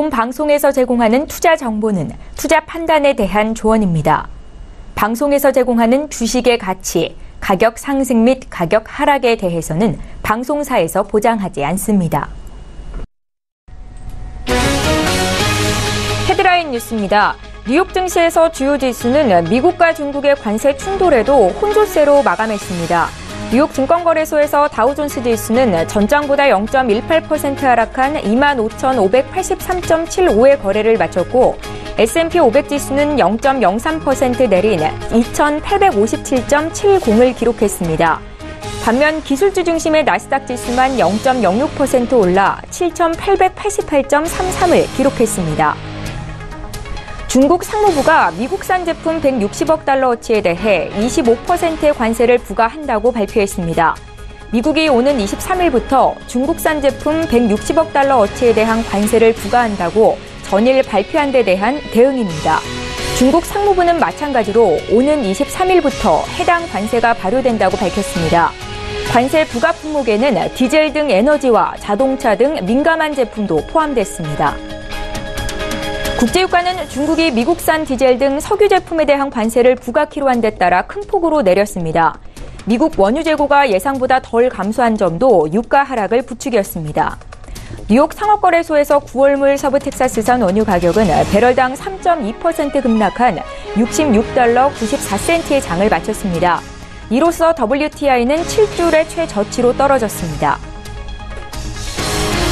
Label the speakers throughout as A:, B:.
A: 본 방송에서 제공하는 투자 정보는 투자 판단에 대한 조언입니다. 방송에서 제공하는 주식의 가치, 가격 상승 및 가격 하락에 대해서는 방송사에서 보장하지 않습니다. 헤드라인 뉴스입니다. 뉴욕 증시에서 주요 지수는 미국과 중국의 관세 충돌에도 혼조세로 마감했습니다. 뉴욕 증권거래소에서 다우존스 지수는 전장보다 0.18% 하락한 25,583.75의 거래를 마쳤고 S&P 500 지수는 0.03% 내린 2,857.70을 기록했습니다. 반면 기술주 중심의 나스닥 지수만 0.06% 올라 7,888.33을 기록했습니다. 중국 상무부가 미국산 제품 160억 달러어치에 대해 25%의 관세를 부과한다고 발표했습니다. 미국이 오는 23일부터 중국산 제품 160억 달러어치에 대한 관세를 부과한다고 전일 발표한 데 대한 대응입니다. 중국 상무부는 마찬가지로 오는 23일부터 해당 관세가 발효된다고 밝혔습니다. 관세 부과 품목에는 디젤 등 에너지와 자동차 등 민감한 제품도 포함됐습니다. 국제유가는 중국이 미국산 디젤 등 석유 제품에 대한 관세를 부과키로 한 데 따라 큰 폭으로 내렸습니다. 미국 원유 재고가 예상보다 덜 감소한 점도 유가 하락을 부추겼습니다. 뉴욕 상업거래소에서 9월물 서부 텍사스산 원유 가격은 배럴당 3.2% 급락한 66달러 94센트의 장을 마쳤습니다. 이로써 WTI는 7주일의 최저치로 떨어졌습니다.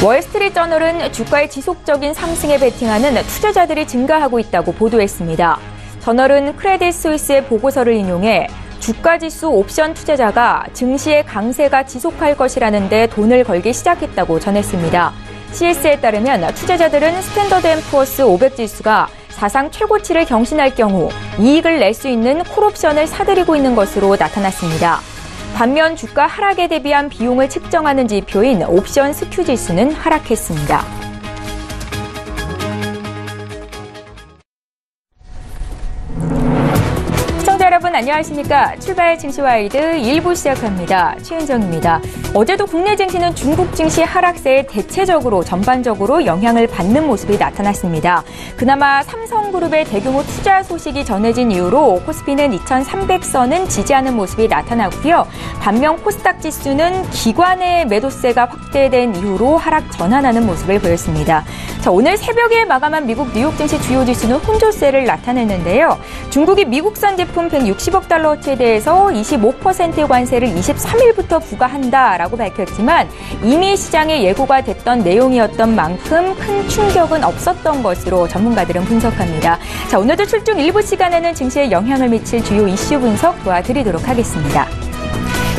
A: 월스트리트저널은 주가의 지속적인 상승에 베팅하는 투자자들이 증가하고 있다고 보도했습니다. 저널은 크레딧 스위스의 보고서를 인용해 주가지수 옵션 투자자가 증시의 강세가 지속할 것이라는 데 돈을 걸기 시작했다고 전했습니다. CS에 따르면 투자자들은 스탠더드 앤 푸어스 500 지수가 사상 최고치를 경신할 경우 이익을 낼 수 있는 콜옵션을 사들이고 있는 것으로 나타났습니다. 반면 주가 하락에 대비한 비용을 측정하는 지표인 옵션 스큐 지수는 하락했습니다. 시청자 여러분 안녕하십니까? 출발 증시와이드 1부 시작합니다. 최은정입니다. 어제도 국내 증시는 중국 증시 하락세에 대체적으로 전반적으로 영향을 받는 모습이 나타났습니다. 그나마 삼성그룹의 대규모 투자 소식이 전해진 이후로 코스피는 2,300선은 지지하는 모습이 나타나고요. 반면 코스닥 지수는 기관의 매도세가 확대된 이후로 하락 전환하는 모습을 보였습니다. 자, 오늘 새벽에 마감한 미국 뉴욕 증시 주요 지수는 혼조세를 나타냈는데요. 중국이 미국산 제품 160억 달러어치에 대해서 25%의 관세를 23일부터 부과한다라고 밝혔지만 이미 시장에 예고가 됐던 내용이었던 만큼 큰 충격은 없었던 것으로 전문가들은 분석합니다. 자, 오늘도 출중 일부 시간에는 증시에 영향을 미칠 주요 이슈 분석 도와드리도록 하겠습니다.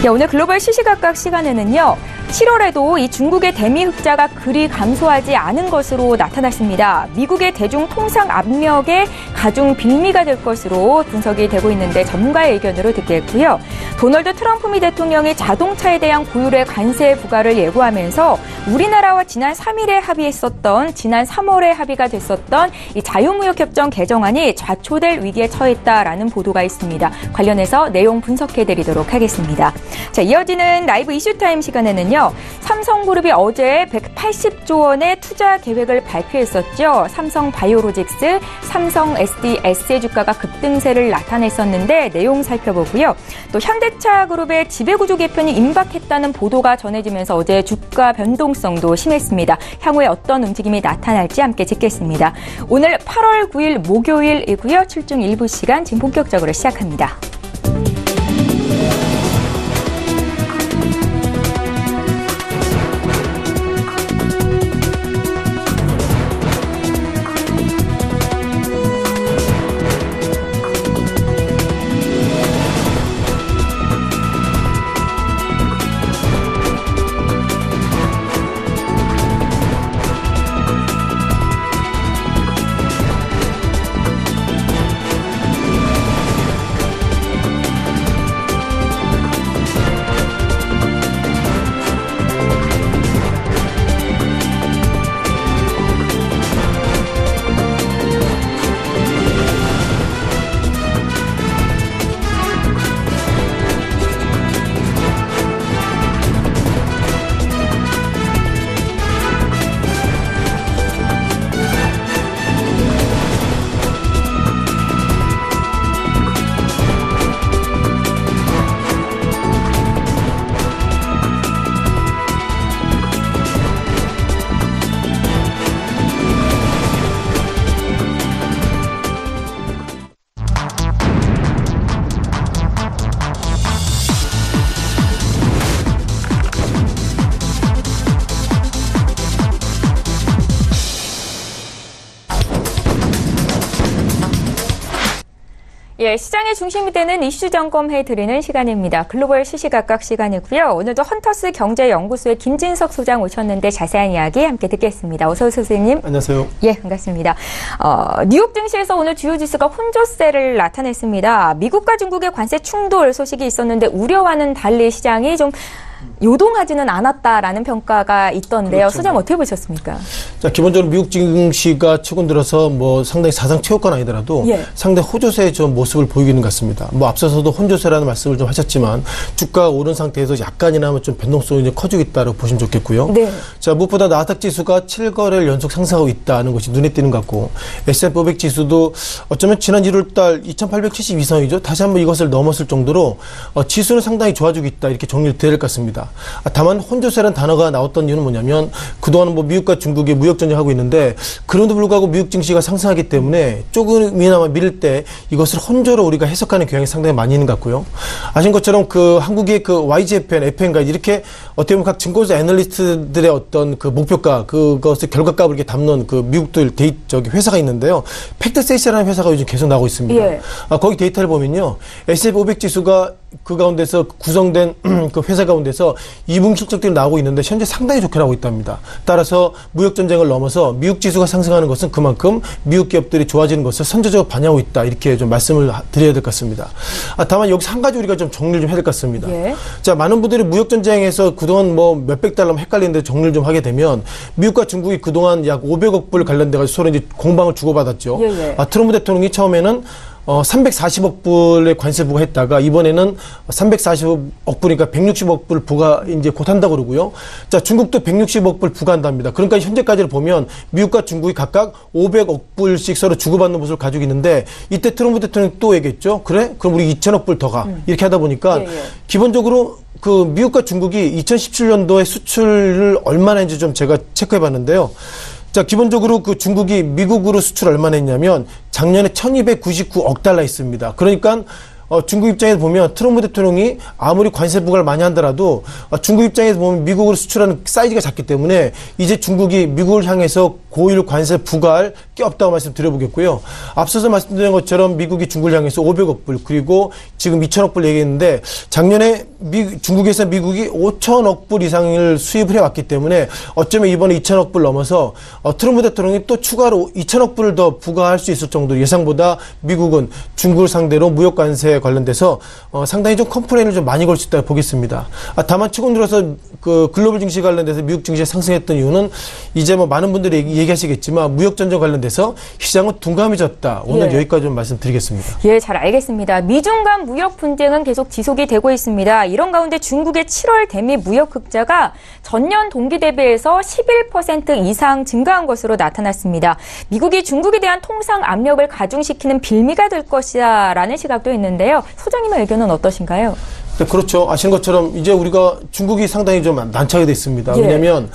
A: 오늘 글로벌 시시각각 시간에는요. 7월에도 이 중국의 대미 흑자가 그리 감소하지 않은 것으로 나타났습니다. 미국의 대중 통상 압력의 가중 빌미가 될 것으로 분석이 되고 있는데 전문가의 의견으로 듣겠고요. 도널드 트럼프 미 대통령이 자동차에 대한 고율의 관세 부과를 예고하면서 우리나라와 지난 3월에 합의가 됐었던 이 자유무역협정 개정안이 좌초될 위기에 처했다라는 보도가 있습니다. 관련해서 내용 분석해드리도록 하겠습니다. 자, 이어지는 라이브 이슈타임 시간에는요. 삼성그룹이 어제 180조 원의 투자 계획을 발표했었죠. 삼성바이오로직스, 삼성 SDS의 주가가 급등세를 나타냈었는데 내용 살펴보고요. 또 현대차그룹의 지배구조 개편이 임박했다는 보도가 전해지면서 어제 주가 변동성도 심했습니다. 향후에 어떤 움직임이 나타날지 함께 짚겠습니다. 오늘 8월 9일 목요일이고요. 출중 일부 시간 지금 본격적으로 시작합니다. 예, 시장의 중심이 되는 이슈 점검해드리는 시간입니다. 글로벌 시시각각 시간이고요. 오늘도 헌터스 경제연구소의 김진석 소장 오셨는데 자세한 이야기 함께 듣겠습니다. 어서 오세요, 선생님.
B: 안녕하세요.
A: 예, 반갑습니다. 뉴욕 증시에서 오늘 주요 지수가 혼조세를 나타냈습니다. 미국과 중국의 관세 충돌 소식이 있었는데 우려와는 달리 시장이 좀 요동하지는 않았다라는 평가가 있던데요.
B: 그렇죠.
A: 소장 어떻게 보셨습니까?
B: 자, 기본적으로 미국 증시가 최근 들어서 상당히 사상 최고가는 아니더라도 상당히 호조세의 좀 모습을 보이고 있는 것 같습니다. 앞서서도 혼조세라는 말씀을 좀 하셨지만 주가가 오른 상태에서 약간이나마 좀 변동성이 좀 커지고 있다고 보시면 좋겠고요.
A: 네.
B: 자, 무엇보다 나스닥 지수가 7거래를 연속 상승하고 있다는 것이 눈에 띄는 것 같고 S&P 500 지수도 어쩌면 지난 1월 달 2870 이상이죠. 다시 한번 이것을 넘었을 정도로 지수는 상당히 좋아지고 있다. 이렇게 정리를 드려야 될 것 같습니다. 다만 혼조세라는 단어가 나왔던 이유는 뭐냐면 그동안 미국과 중국이 무역 전쟁하고 있는데 그럼에도 불구하고 미국 증시가 상승하기 때문에 조금이나마 미룰 때 이것을 혼조로 우리가 해석하는 경향이 상당히 많이 있는 것 같고요. 아신 것처럼 한국의 YGFN, FN가 이렇게 어떻게 보면 각 증권사 애널리스트들의 어떤 목표가 그것을 결과값을 이렇게 담는 미국들 회사가 있는데요. 팩트셋이라는 회사가 요즘 계속 나오고 있습니다.
A: 예.
B: 거기 데이터를 보면요. S&P 500 지수가 그 가운데서 구성된 그 회사 가운데서 2분기 실적들이 나오고 있는데 현재 상당히 좋게 나오고 있답니다. 따라서 무역 전쟁을 넘어서 미국 지수가 상승하는 것은 그만큼 미국 기업들이 좋아지는 것을 선제적으로 반영하고 있다. 이렇게 좀 말씀을 드려야 될 것 같습니다. 다만 여기서 한 가지 우리가 좀 정리를 좀 해야 될 것 같습니다.
A: 예.
B: 자, 많은 분들이 무역 전쟁에서 그동안 몇백 달러 헷갈리는데 정리를 좀 하게 되면 미국과 중국이 그동안 약 500억 불 관련돼 가지고 서로 이제 공방을 주고받았죠.
A: 예.
B: 트럼프 대통령이 처음에는 340억 불의 관세 부과했다가 이번에는 340억 불이니까 160억 불 부과 이제 곧 한다고 그러고요. 자, 중국도 160억 불 부과한답니다. 그러니까 현재까지를 보면 미국과 중국이 각각 500억 불씩 서로 주고받는 모습을 가지고 있는데 이때 트럼프 대통령이 또 얘기했죠. 그래? 그럼 우리 2천억 불 더 가. 이렇게 하다 보니까 기본적으로 미국과 중국이 2017년도에 수출을 얼마나 했는지 좀 제가 체크해 봤는데요. 자, 기본적으로 중국이 미국으로 수출 얼마나 했냐면 작년에 1299억 달러 있습니다. 그러니까 중국 입장에서 보면 트럼프 대통령이 아무리 관세 부과를 많이 한다라도 중국 입장에서 보면 미국으로 수출하는 사이즈가 작기 때문에 이제 중국이 미국을 향해서 고율 관세 부과할 게 없다고 말씀드려보겠고요. 앞서서 말씀드린 것처럼 미국이 중국을 향해서 500억 불 그리고 지금 2천억 불 얘기했는데 작년에 중국에서 미국이 5천억 불 이상을 수입을 해왔기 때문에 어쩌면 이번에 2천억 불 넘어서 트럼프 대통령이 또 추가로 2천억 불을 더 부과할 수 있을 정도로 예상보다 미국은 중국을 상대로 무역 관세 관련돼서 상당히 좀 컴플레인을 좀 많이 걸 수 있다고 보겠습니다. 다만 최근 들어서 글로벌 증시 관련돼서 미국 증시가 상승했던 이유는 이제 많은 분들이 얘기하시겠지만 무역 전쟁 관련돼서 시장은 둔감해졌다. 오늘 여기까지 좀 말씀드리겠습니다.
A: 예, 잘 알겠습니다. 미중 간 무역 분쟁은 계속 지속이 되고 있습니다. 이런 가운데 중국의 7월 대미 무역 흑자가 전년 동기 대비해서 11% 이상 증가한 것으로 나타났습니다. 미국이 중국에 대한 통상 압력을 가중시키는 빌미가 될 것이다라는 시각도 있는데요. 소장님의 의견은 어떠신가요?
B: 네, 그렇죠. 아시는 것처럼 이제 우리가 중국이 상당히 좀 난처하게 됐습니다. 왜냐하면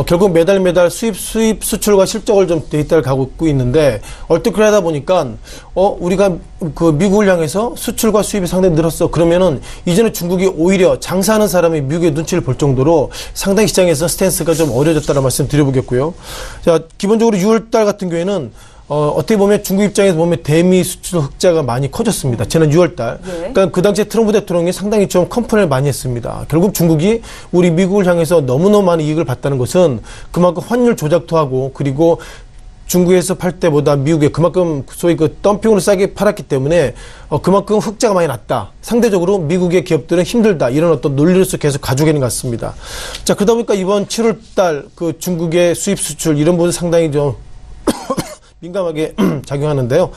B: 결국 매달 수입 수출과 실적을 좀 데이터를 갖고 있는데 얼핏 그러다 보니까 우리가 미국을 향해서 수출과 수입이 상당히 늘었어. 그러면은 이제는 중국이 오히려 장사하는 사람이 미국의 눈치를 볼 정도로 상당히 시장에서 스탠스가 좀 어려졌다는 말씀 드려보겠고요. 자, 기본적으로 6월달 같은 경우에는 어떻게 보면 중국 입장에서 보면 대미 수출 흑자가 많이 커졌습니다. 지난 6월달. 그러니까 그 당시에 트럼프 대통령이 상당히 좀 컴플레인을 많이 했습니다. 결국 중국이 우리 미국을 향해서 너무너무 많은 이익을 봤다는 것은 그만큼 환율 조작도 하고 그리고 중국에서 팔 때보다 미국에 그만큼 소위 덤핑으로 싸게 팔았기 때문에 그만큼 흑자가 많이 났다. 상대적으로 미국의 기업들은 힘들다. 이런 어떤 논리로서 계속 가지고 있는 것 같습니다. 자, 그러다 보니까 이번 7월달 중국의 수입 수출 이런 부분 상당히 좀 민감하게 작용하는데요.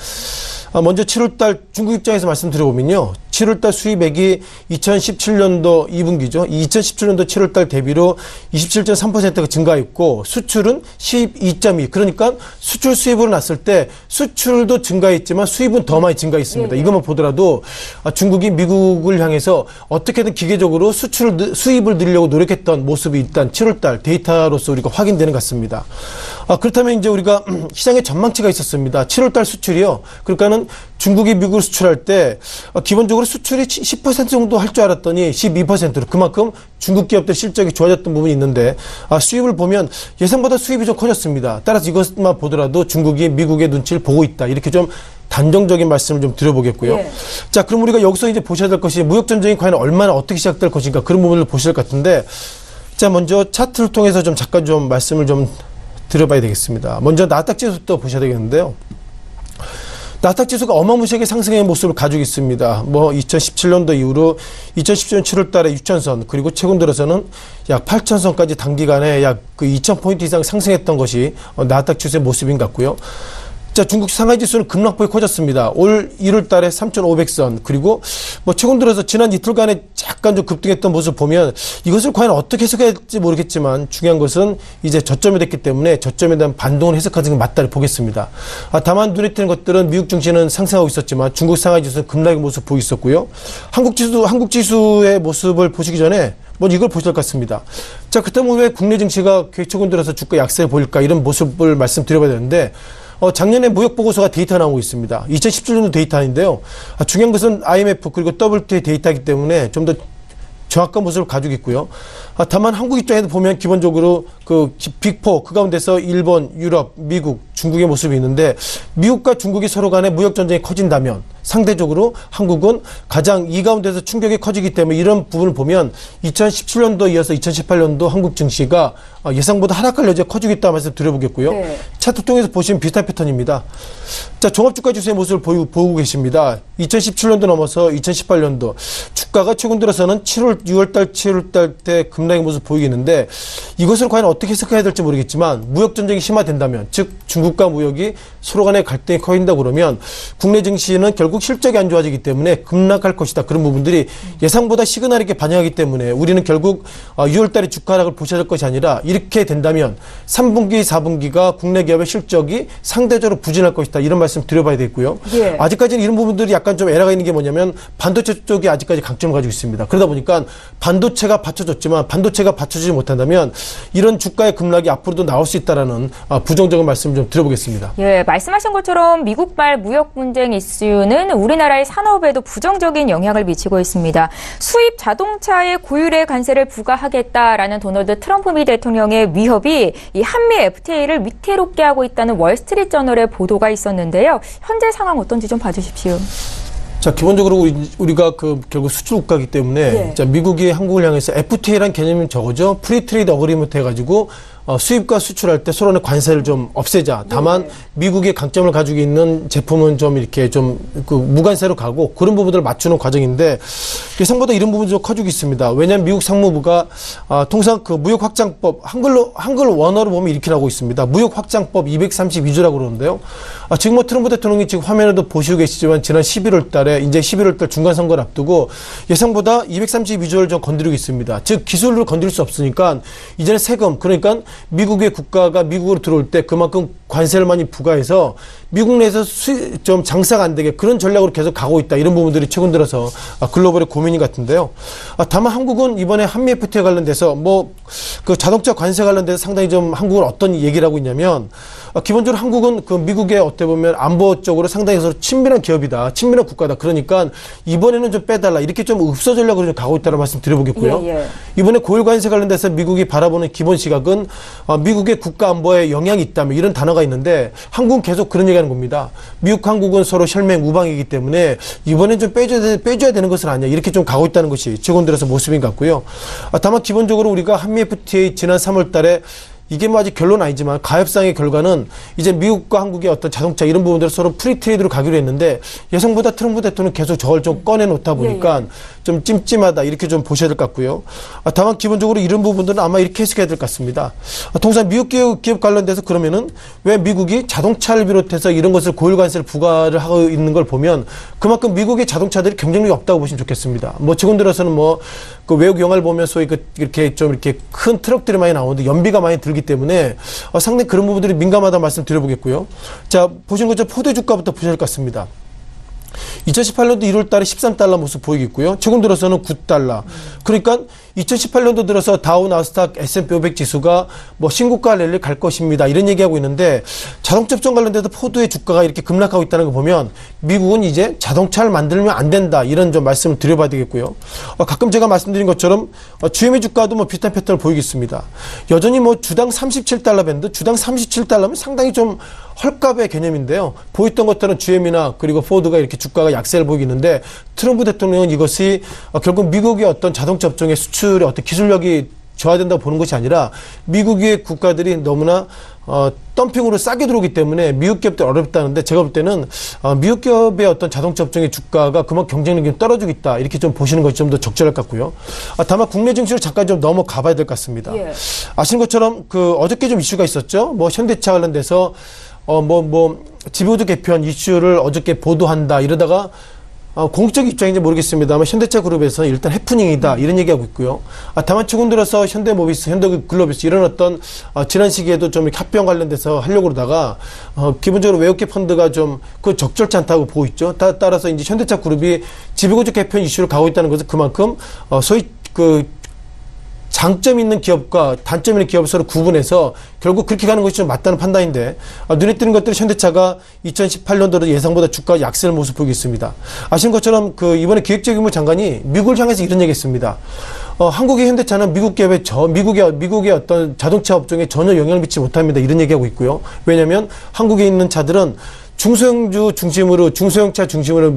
B: 먼저 7월달 중국 입장에서 말씀드려보면요. 7월달 수입액이 2017년도 2분기죠. 2017년도 7월달 대비로 27.3%가 증가했고 수출은 12.2. 그러니까 수출 수입으로 났을 때 수출도 증가했지만 수입은 더 많이 증가했습니다. 이것만 보더라도 중국이 미국을 향해서 어떻게든 기계적으로 수입을 늘리려고 노력했던 모습이 일단 7월달 데이터로서 우리가 확인되는 것 같습니다. 그렇다면 이제 우리가 시장에 전망치가 있었습니다. 7월달 수출이요. 그러니까는 중국이 미국을 수출할 때 기본적으로 수출이 10% 정도 할 줄 알았더니 12%로 그만큼 중국 기업들 실적이 좋아졌던 부분이 있는데 수입을 보면 예상보다 수입이 좀 커졌습니다. 따라서 이것만 보더라도 중국이 미국의 눈치를 보고 있다. 이렇게 좀 단정적인 말씀을 좀 드려보겠고요. 예. 자, 그럼 우리가 여기서 이제 보셔야 될 것이 무역전쟁이 과연 얼마나 어떻게 시작될 것인가 그런 부분을 보실 것 같은데, 자, 먼저 차트를 통해서 좀 잠깐 좀 말씀을 좀 드려봐야 되겠습니다. 먼저 나스닥 지수부터 보셔야 되겠는데요. 나스닥 지수가 어마무시하게 상승의 모습을 가지고 있습니다. 뭐 2017년도 이후로 2017년 7월 달에 6,000선, 그리고 최근 들어서는 약 8,000선까지 단기간에 약 그 2,000포인트 이상 상승했던 것이 나스닥 지수의 모습인 것 같고요. 자, 중국 상하이 지수는 급락폭이 커졌습니다. 올 1월 달에 3,500선, 그리고 뭐 최근 들어서 지난 이틀간에 약간 좀 급등했던 모습을 보면 이것을 과연 어떻게 해석해야 할지 모르겠지만 중요한 것은 이제 저점이 됐기 때문에 저점에 대한 반동을 해석하는 게 맞다를 보겠습니다. 다만 눈에 띄는 것들은 미국 증시는 상승하고 있었지만 중국 상하이 지수는 급락의 모습을 보이고 있었고요. 한국 지수의 모습을 보시기 전에 뭐 이걸 보실 것 같습니다. 자, 그렇다면 왜 국내 증시가 최근 들어서 주가 약세를 보일까 이런 모습을 말씀드려봐야 되는데, 작년에 무역보고서가 데이터 나오고 있습니다. 2017년도 데이터인데요. 중요한 것은 IMF 그리고 WTO 데이터이기 때문에 좀 더 정확한 모습을 가지고 있고요. 다만 한국 입장에서 보면 기본적으로 그 빅4 그 가운데서 일본, 유럽, 미국, 중국의 모습이 있는데, 미국과 중국이 서로 간에 무역 전쟁이 커진다면 상대적으로 한국은 가장 이 가운데서 충격이 커지기 때문에 이런 부분을 보면 2017년도 이어서 2018년도 한국 증시가 예상보다 하락할 여지가 커지고 있다는 말씀 드려보겠고요. 네. 차트 통해서 보시면 비슷한 패턴입니다. 자, 종합주가 지수의 모습을 보고 계십니다. 2017년도 넘어서 2018년도 주가가 최근 들어서는 6월달, 7월달 때 급락의 모습을 보이겠는데, 이것을 과연 어떻게 해석해야 될지 모르겠지만 무역전쟁이 심화된다면, 즉 중국과 무역이 서로 간의 갈등이 커진다고 그러면 국내 증시는 결국 실적이 안 좋아지기 때문에 급락할 것이다. 그런 부분들이 예상보다 시그널 있게 반영하기 때문에 우리는 결국 6월달에 주가 하락을 보셔야 될 것이 아니라, 이렇게 된다면 3분기, 4분기가 국내 기업의 실적이 상대적으로 부진할 것이다. 이런 말씀 드려봐야 되겠고요. 예. 아직까지는 이런 부분들이 약간 좀 에러가 있는 게 뭐냐면 반도체 쪽이 아직까지 강점을 가지고 있습니다. 그러다 보니까 반도체가 받쳐줬지만 반도체가 받쳐주지 못한다면 이런 주가의 급락이 앞으로도 나올 수 있다라는 부정적인 말씀을 좀 드려보겠습니다.
A: 예, 말씀하신 것처럼 미국발 무역 분쟁 이슈는 우리나라의 산업에도 부정적인 영향을 미치고 있습니다. 수입 자동차의 고율의 관세를 부과하겠다라는 도널드 트럼프 미 대통령의 위협이 이 한미 FTA를 위태롭게 하고 있다는 월스트리트 저널의 보도가 있었는데요. 현재 상황 어떤지 좀 봐주십시오.
B: 자, 기본적으로 우리가 결국 수출 국가이기 때문에, 예. 자, 미국이 한국을 향해서 FTA라는 개념이 저거죠. 프리 트레이드 어그리먼트 해가지고 수입과 수출할 때 서로의 관세를 좀 없애자. 다만 네. 미국의 강점을 가지고 있는 제품은 좀 이렇게 좀 무관세로 가고 그런 부분들을 맞추는 과정인데, 예상보다 이런 부분이 좀 커지고 있습니다. 왜냐하면 미국 상무부가 통상 무역 확장법 한글 원어로 보면 이렇게 나오고 있습니다. 무역 확장법 232조라고 그러는데요. 지금 트럼프 대통령이 지금 화면에도 보시고 계시지만 지난 11월 달에 이제 11월 달 중간 선거를 앞두고 예상보다 232조를 좀 건드리고 있습니다. 즉 기술을 건드릴 수 없으니까 이제는 세금, 그러니까 미국의 국가가 미국으로 들어올 때 그만큼 관세를 많이 부과해서 미국 내에서 좀 장사가 안 되게 그런 전략으로 계속 가고 있다. 이런 부분들이 최근 들어서 글로벌의 고민이 같은데요. 다만 한국은 이번에 한미 FTA 관련돼서 자동차 관세 관련돼서 상당히 좀 한국은 어떤 얘기를 하고 있냐면, 기본적으로 한국은 미국의 어떻게 보면 안보 쪽으로 상당히 친밀한 기업이다. 친밀한 국가다. 그러니까 이번에는 좀 빼달라. 이렇게 좀 읍서 전략으로 좀 가고 있다는 말씀 드려보겠고요. 예, 예. 이번에 고율 관세 관련돼서 미국이 바라보는 기본 시각은 미국의 국가 안보에 영향이 있다면 이런 단어가 있는데, 한국은 계속 그런 얘기하는 겁니다. 미국, 한국은 서로 혈맹 우방이기 때문에 이번엔 좀 빼줘야 되는 것은 아니야. 이렇게 좀 가고 있다는 것이 최근 들어서 모습인 것 같고요. 다만 기본적으로 우리가 한미 FTA 지난 3월 달에 이게 아직 결론은 아니지만 가협상의 결과는 이제 미국과 한국의 어떤 자동차 이런 부분들을 서로 프리트레이드로 가기로 했는데, 예상보다 트럼프 대통령은 계속 저걸 좀 꺼내놓다 보니까 좀 찜찜하다. 이렇게 좀 보셔야 될 것 같고요. 다만 기본적으로 이런 부분들은 아마 이렇게 해석해야 될 것 같습니다. 통상 미국 기업 관련돼서 그러면은 왜 미국이 자동차를 비롯해서 이런 것을 고율 관세를 부과를 하고 있는 걸 보면 그만큼 미국의 자동차들이 경쟁력이 없다고 보시면 좋겠습니다. 최근 들어서는 외국 영화를 보면 소위 이렇게 큰 트럭들이 많이 나오는데 연비가 많이 들기 때문에 상당히 그런 부분들이 민감하다 말씀드려보겠고요. 자, 보시는 것처럼 포대 주가부터 보셔야 될 것 같습니다. 2018년도 1월 달에 13달러 모습 보이겠고요. 최근 들어서는 9달러. 그러니까 2018년도 들어서 다우 나스닥 S&P 500 지수가 뭐 신고가 랠리 갈 것입니다. 이런 얘기하고 있는데 자동차 업종 관련돼서 포드의 주가가 이렇게 급락하고 있다는 거 보면 미국은 이제 자동차를 만들면 안 된다. 이런 좀 말씀을 드려봐야 되겠고요. 가끔 제가 말씀드린 것처럼 GM의 주가도 뭐 비슷한 패턴을 보이겠습니다. 여전히 뭐 주당 37달러 밴드, 주당 37달러면 상당히 좀 헐값의 개념인데요. 보였던 것들은 GM이나 그리고 포드가 이렇게 주가가 약세를 보이는데 트럼프 대통령은 이것이 결국 미국의 어떤 자동차 업종의 수출의 어떤 기술력이 저하된다고 보는 것이 아니라 미국의 국가들이 너무나 덤핑으로 싸게 들어오기 때문에 미국 기업들 어렵다는데 제가 볼 때는 미국 기업의 어떤 자동차 업종의 주가가 그만큼 경쟁력이 떨어지고 있다. 이렇게 좀 보시는 것이 좀 더 적절할 것 같고요. 다만 국내 증시를 잠깐 좀 넘어가 봐야 될 것 같습니다. 예. 아시는 것처럼 어저께 좀 이슈가 있었죠. 뭐 현대차 관련돼서 지배구조 개편 이슈를 어저께 보도한다 이러다가 공식 입장인지 모르겠습니다만 현대차 그룹에서는 일단 해프닝이다 이런 얘기하고 있고요. 다만 최근 들어서 현대모비스, 현대글로비스 이런 어떤 지난 시기에도 좀 합병 관련돼서 하려고 그러다가 기본적으로 외국계 펀드가 좀 그 적절치 않다고 보고 있죠. 따라서 이제 현대차 그룹이 지배구조 개편 이슈를 가고 있다는 것은 그만큼 소위 장점 있는 기업과 단점 있는 기업을 서로 구분해서 결국 그렇게 가는 것이 좀 맞다는 판단인데 눈에 띄는 것들은 현대차가 2018년도로 예상보다 주가 약세를 모습 보이고 있습니다. 아시는 것처럼 이번에 기획재정부 장관이 미국을 향해서 이런 얘기했습니다. 한국의 현대차는 미국 기업의 미국의 어떤 자동차 업종에 전혀 영향을 미치지 못합니다. 이런 얘기하고 있고요. 왜냐하면 한국에 있는 차들은 중소형차 중심으로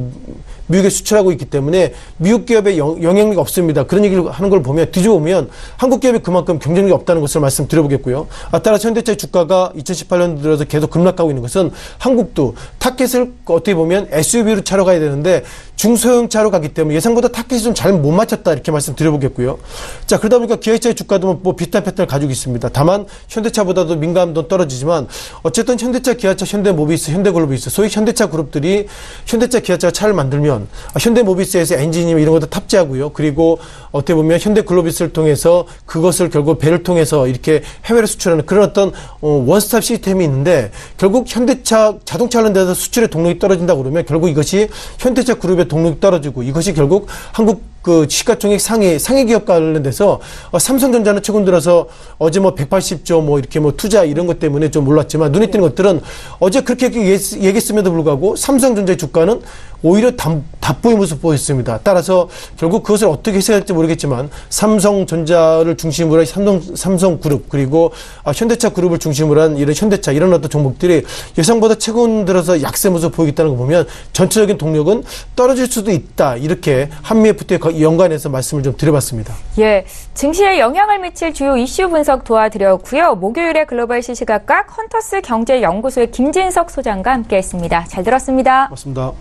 B: 미국에 수출하고 있기 때문에 미국 기업에 영향력이 없습니다. 그런 얘기를 하는 걸 보면 뒤져보면 한국 기업이 그만큼 경쟁력이 없다는 것을 말씀드려보겠고요. 따라서 현대차의 주가가 2018년 들어서 계속 급락하고 있는 것은 한국도 타켓을 어떻게 보면 SUV로 차로 가야 되는데 중소형 차로 가기 때문에 예상보다 타켓이 좀 잘 못 맞췄다 이렇게 말씀드려보겠고요. 자, 그러다 보니까 기아차의 주가도 뭐 비슷한 패턴을 가지고 있습니다. 다만 현대차보다도 민감도는 떨어지지만 어쨌든 현대차, 기아차, 현대모비스, 현대글로비스 소위 현대차 그룹들이 현대차, 기아차 차를 만들면 현대모비스에서 엔진이나 이런 것도 탑재하고요. 그리고 어떻게 보면 현대글로비스를 통해서 그것을 결국 배를 통해서 이렇게 해외로 수출하는 그런 어떤 원스톱 시스템이 있는데 결국 현대차 자동차 관련돼서 수출의 동력이 떨어진다 그러면 결국 이것이 현대차 그룹의 동력이 떨어지고 이것이 결국 한국 시가총액 상위 기업 관련돼서 삼성전자는 최근 들어서 어제 180조 이렇게 투자 이런 것 때문에 좀 올랐지만 눈에 띄는 것들은 어제 그렇게 얘기했음에도 불구하고 삼성전자의 주가는 오히려 답보의 모습 보였습니다. 따라서 결국 그것을 어떻게 해석할지 모르겠지만 삼성전자를 중심으로 한 삼성그룹 그리고 현대차 그룹을 중심으로 한 이런 현대차 이런 어떤 종목들이 예상보다 최근 들어서 약세 모습 보이겠다는 거 보면 전체적인 동력은 떨어질 수도 있다. 이렇게 한미FT에 연관해서 말씀을 좀 드려봤습니다. 예,
A: 증시에 영향을 미칠 주요 이슈 분석 도와드렸고요. 목요일에 글로벌 시시각각 헌터스 경제연구소의 김진석 소장과 함께했습니다. 잘 들었습니다.
B: 고맙습니다.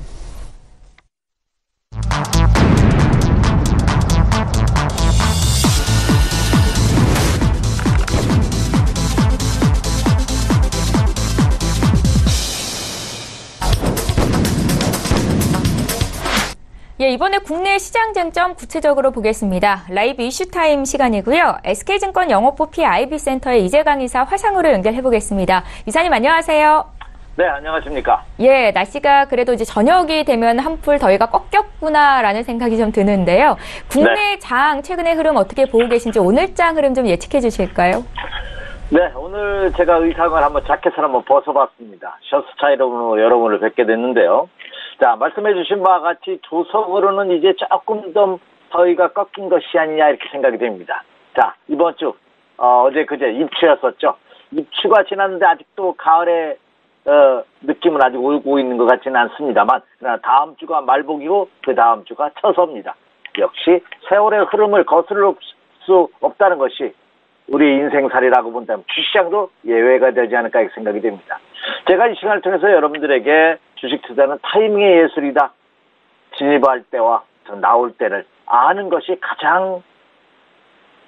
A: 예, 이번에 국내 시장 쟁점 구체적으로 보겠습니다. 라이브 이슈타임 시간이고요. SK증권 영업부피 IB센터의 이재강 이사 화상으로 연결해보겠습니다. 이사님 안녕하세요.
C: 네, 안녕하십니까.
A: 예, 날씨가 그래도 이제 저녁이 되면 한풀 더위가 꺾였구나라는 생각이 좀 드는데요. 국내 장 최근의 흐름 어떻게 보고 계신지 오늘 장 흐름 좀 예측해 주실까요?
C: 네, 오늘 제가 의상을 자켓을 한번 벗어봤습니다. 셔츠 스타일로 여러분을 뵙게 됐는데요. 자, 말씀해 주신 바와 같이 조석으로는 이제 조금 더 더위가 꺾인 것이 아니냐 이렇게 생각이 됩니다. 자, 이번 주 어제 그제 입추였었죠. 입추가 지났는데 아직도 가을의 느낌은 아직 오고 있는 것 같지는 않습니다만 그러나 다음 주가 말복이고 그 다음 주가 처서입니다. 역시 세월의 흐름을 거스를 수 없다는 것이 우리 인생살이라고 본다면 주시장도 예외가 되지 않을까 이렇게 생각이 됩니다. 제가 이 시간을 통해서 여러분들에게 주식 투자는 타이밍의 예술이다. 진입할 때와 나올 때를 아는 것이 가장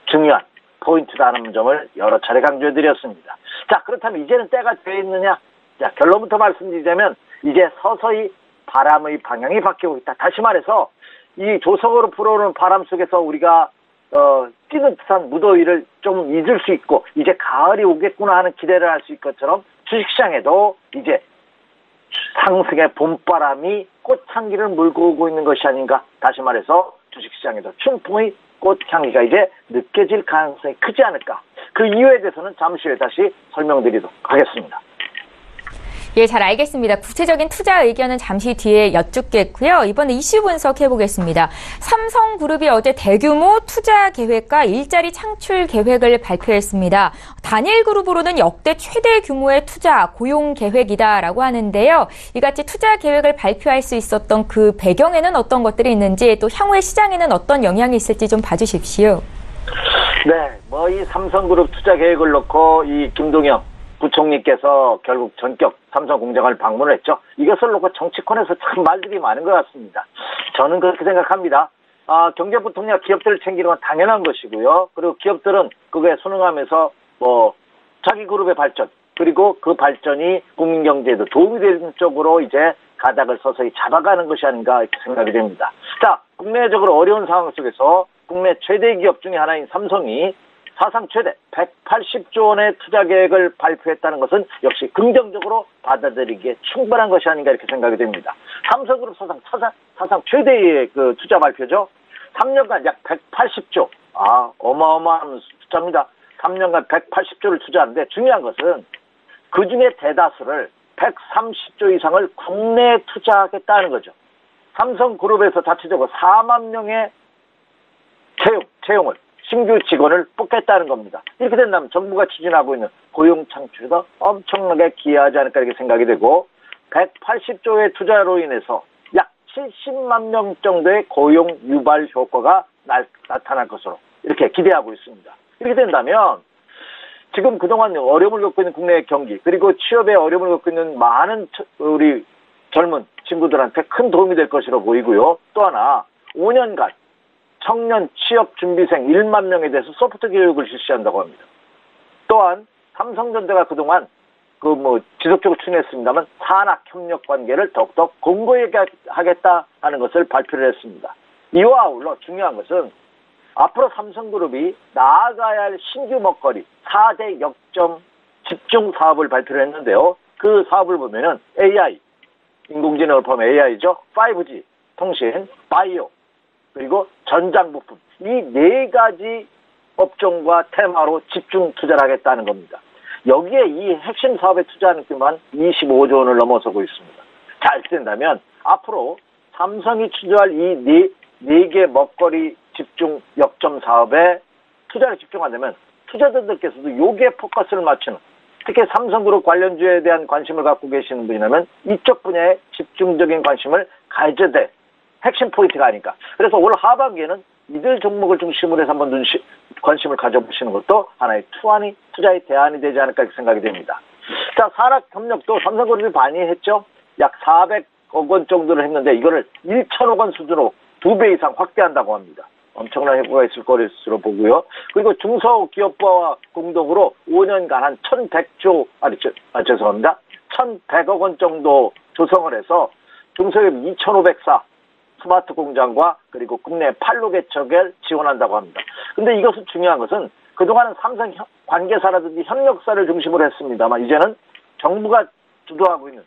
C: 중요한 포인트다는 점을 여러 차례 강조해드렸습니다. 자, 그렇다면 이제는 때가 되어 있느냐? 자, 결론부터 말씀드리자면 이제 서서히 바람의 방향이 바뀌고 있다. 다시 말해서 이 조석으로 불어오는 바람 속에서 우리가 뛰는 듯한 무더위를 좀 잊을 수 있고 이제 가을이 오겠구나 하는 기대를 할 수 있을 것처럼 주식시장에도 이제 상승의 봄바람이 꽃향기를 물고 오고 있는 것이 아닌가. 다시 말해서 주식시장에도 춘풍의 꽃향기가 이제 느껴질 가능성이 크지 않을까. 그 이유에 대해서는 잠시 후에 다시 설명드리도록 하겠습니다.
A: 예, 잘 알겠습니다. 구체적인 투자 의견은 잠시 뒤에 여쭙겠고요. 이번에 이슈 분석해 보겠습니다. 삼성그룹이 어제 대규모 투자 계획과 일자리 창출 계획을 발표했습니다. 단일그룹으로는 역대 최대 규모의 투자, 고용 계획이다라고 하는데요. 이같이 투자 계획을 발표할 수 있었던 그 배경에는 어떤 것들이 있는지 또 향후의 시장에는 어떤 영향이 있을지 좀 봐주십시오.
C: 네, 이 삼성그룹 투자 계획을 놓고 이 김동연 부총리께서 결국 전격 삼성 공장을 방문을 했죠. 이것을 놓고 정치권에서 참 말들이 많은 것 같습니다. 저는 그렇게 생각합니다. 경제부통령 기업들을 챙기는 건 당연한 것이고요. 그리고 기업들은 그거에 순응하면서 자기 그룹의 발전, 그리고 그 발전이 국민 경제에도 도움이 되는 쪽으로 이제 가닥을 서서히 잡아가는 것이 아닌가 이렇게 생각이 됩니다. 자, 국내적으로 어려운 상황 속에서 국내 최대 기업 중에 하나인 삼성이 사상 최대 180조 원의 투자 계획을 발표했다는 것은 역시 긍정적으로 받아들이기에 충분한 것이 아닌가 이렇게 생각이 됩니다. 삼성그룹 사상 최대의 그 투자 발표죠. 3년간 약 180조. 어마어마한 숫자입니다. 3년간 180조를 투자하는데 중요한 것은 그 중에 대다수를 130조 이상을 국내에 투자하겠다는 거죠. 삼성그룹에서 자체적으로 4만 명의 채용을 신규 직원을 뽑겠다는 겁니다. 이렇게 된다면 정부가 추진하고 있는 고용 창출에도 엄청나게 기여하지 않을까 이렇게 생각이 되고 180조의 투자로 인해서 약 70만 명 정도의 고용 유발 효과가 나타날 것으로 이렇게 기대하고 있습니다. 이렇게 된다면 지금 그동안 어려움을 겪고 있는 국내 경기 그리고 취업에 어려움을 겪고 있는 많은 우리 젊은 친구들한테 큰 도움이 될 것으로 보이고요. 또 하나 5년간 청년 취업 준비생 1만 명에 대해서 소프트 교육을 실시한다고 합니다. 또한 삼성전자가 그동안 지속적으로 추진했습니다만 산학 협력 관계를 더욱더 공고하겠다 하는 것을 발표를 했습니다. 이와 아울러 중요한 것은 앞으로 삼성그룹이 나아가야 할 신규 먹거리 4대 역점 집중 사업을 발표를 했는데요. 그 사업을 보면은 AI, 인공지능을 포함한 AI죠. 5G, 통신, 바이오, 그리고 전장부품 이 4가지 업종과 테마로 집중 투자를 하겠다는 겁니다. 여기에 이 핵심 사업에 투자하는 규모만 25조 원을 넘어서고 있습니다. 자, 이렇게 된다면 앞으로 삼성이 투자할 이 4개 먹거리 집중 역점 사업에 투자를 집중한다면 투자자들께서도 여기에 포커스를 맞추는 특히 삼성그룹 관련주에 대한 관심을 갖고 계시는 분이라면 이쪽 분야에 집중적인 관심을 가져야 돼. 핵심 포인트가 아닐까. 그래서 올 하반기에는 이들 종목을 중심으로 해서 한번 관심을 가져보시는 것도 하나의 투자의 대안이 되지 않을까 생각이 됩니다. 자, 산학협력도 삼성그룹이 많이 했죠. 약 400억 원 정도를 했는데 이거를 1천억 원 수준으로 2배 이상 확대한다고 합니다. 엄청난 효과가 있을 것으로 보고요. 그리고 중소기업부와 공동으로 5년간 한 1,100억 원 정도 조성을 해서 중소기업 2,504 스마트 공장과 그리고 국내 판로 개척을 지원한다고 합니다. 근데 이것은 중요한 것은 그동안은 삼성 관계사라든지 협력사를 중심으로 했습니다만 이제는 정부가 주도하고 있는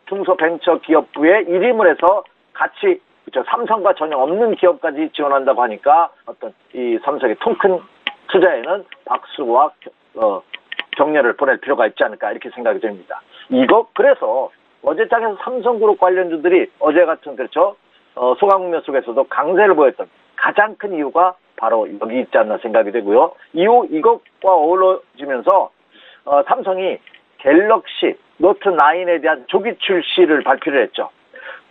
C: 중소벤처기업부에 일임을 해서 같이 삼성과 전혀 없는 기업까지 지원한다고 하니까 어떤 이 삼성의 통큰 투자에는 박수와 격려를 보낼 필요가 있지 않을까 이렇게 생각이 됩니다. 그래서 어제장에서 삼성그룹 관련주들이 어제 같은 소강국면 속에서도 강세를 보였던 가장 큰 이유가 바로 여기 있지 않나 생각이 되고요. 이것과 어우러지면서 삼성이 갤럭시 노트 9에 대한 조기 출시를 발표를 했죠.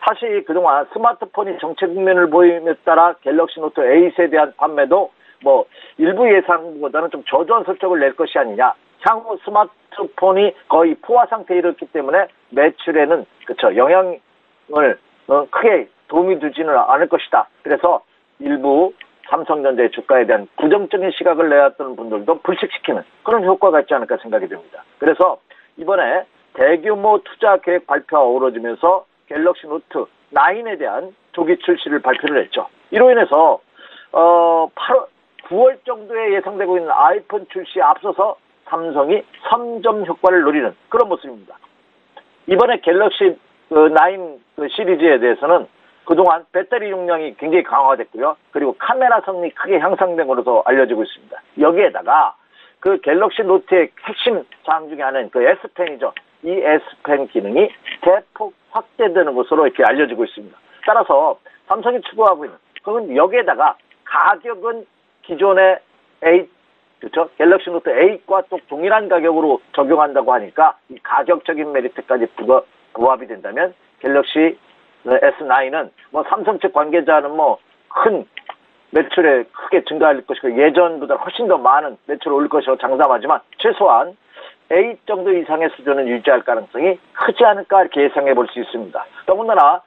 C: 사실 그동안 스마트폰이 정체 국면을 보임에 따라 갤럭시 노트 8에 대한 판매도 일부 예상보다는 좀 저조한 성적을 낼 것이 아니냐. 향후 스마트폰이 거의 포화 상태에 이르렀기 때문에 매출에는 영향을 크게 도움이 되지는 않을 것이다. 그래서 일부 삼성전자의 주가에 대한 부정적인 시각을 내왔던 분들도 불식시키는 그런 효과가 있지 않을까 생각이 됩니다. 그래서 이번에 대규모 투자 계획 발표가 어우러지면서 갤럭시 노트 9에 대한 조기 출시를 발표를 했죠. 이로 인해서 9월 정도에 예상되고 있는 아이폰 출시에 앞서서 삼성이 선점 효과를 노리는 그런 모습입니다. 이번에 갤럭시 9 시리즈에 대해서는 그동안 배터리 용량이 굉장히 강화됐고요. 그리고 카메라 성능이 크게 향상된 것으로 알려지고 있습니다. 여기에다가 그 갤럭시 노트의 핵심 사항 중에 하나는 그 S펜이죠. 이 S펜 기능이 대폭 확대되는 것으로 이렇게 알려지고 있습니다. 따라서 삼성이 추구하고 있는 그건 여기에다가 가격은 기존의 8, 그렇죠? 갤럭시 노트 8과 또 동일한 가격으로 적용한다고 하니까 이 가격적인 메리트까지 부합이 된다면 갤럭시 S9은 뭐 삼성 측 관계자는 뭐 큰 매출에 크게 증가할 것이고 예전보다 훨씬 더 많은 매출을 올릴 것이라고 장담하지만 최소한 8 정도 이상의 수준은 유지할 가능성이 크지 않을까 이렇게 예상해 볼 수 있습니다. 더군다나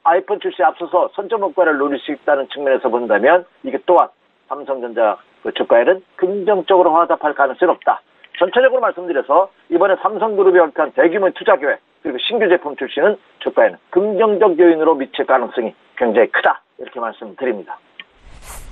C: 아이폰 출시에 앞서서 선점 효과를 노릴 수 있다는 측면에서 본다면 이게 또한 삼성전자 그 주가에는 긍정적으로 화답할 가능성이 없다. 전체적으로 말씀드려서 이번에 삼성그룹이 발표한 대규모 투자 계획 그리고 신규 제품 출시는 주가에는 긍정적 요인으로 미칠 가능성이 굉장히 크다. 이렇게 말씀드립니다.